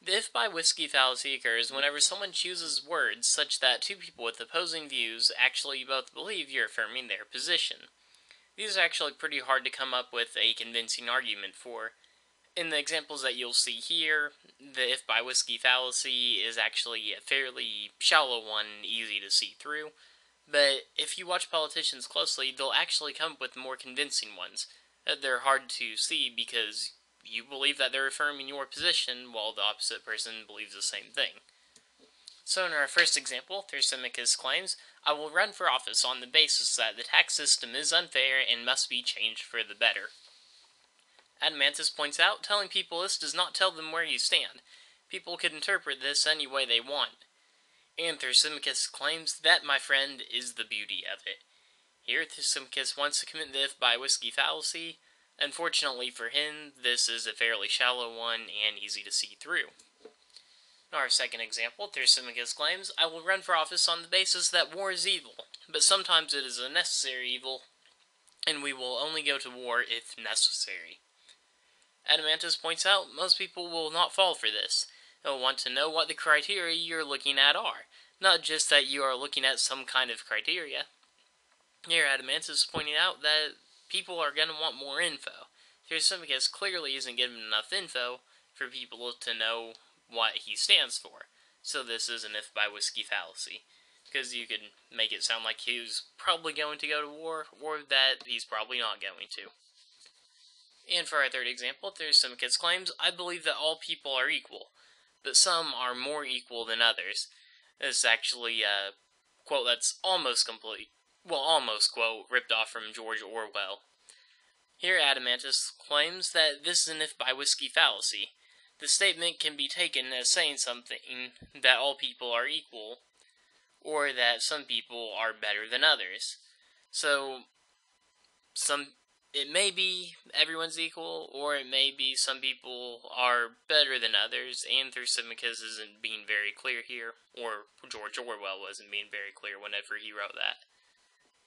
The if by whisky fallacy occurs whenever someone chooses words such that two people with opposing views actually both believe you're affirming their position. These are actually pretty hard to come up with a convincing argument for. In the examples that you'll see here, the if by whisky fallacy is actually a fairly shallow one, easy to see through. But if you watch politicians closely, they'll actually come up with more convincing ones. They're hard to see because you believe that they're affirming your position while the opposite person believes the same thing. So in our first example, Thrasymachus claims, "I will run for office on the basis that the tax system is unfair and must be changed for the better." Adamantus points out, telling people this does not tell them where you stand. People could interpret this any way they want. And Thrasymachus claims that, my friend, is the beauty of it. Here, Thrasymachus wants to commit the if by whisky fallacy. Unfortunately for him, this is a fairly shallow one and easy to see through. In our second example, Thrasymachus claims, "I will run for office on the basis that war is evil, but sometimes it is a necessary evil, and we will only go to war if necessary." Adamantus points out, most people will not fall for this. They'll want to know what the criteria you're looking at are, not just that you are looking at some kind of criteria. Here, Adamantus is pointing out that people are going to want more info. Thrasymachus clearly isn't given enough info for people to know what he stands for. So this is an if by whisky fallacy, because you could make it sound like he's probably going to go to war, or that he's probably not going to. And for our third example, Thrasymachus claims, "I believe that all people are equal, but some are more equal than others." This is actually a quote that's almost quote, ripped off from George Orwell. Here Adamantus claims that this is an if by whisky fallacy. The statement can be taken as saying something that all people are equal, or that some people are better than others. So, it may be everyone's equal, or it may be some people are better than others, and Thrasymachus isn't being very clear here, or George Orwell wasn't being very clear whenever he wrote that.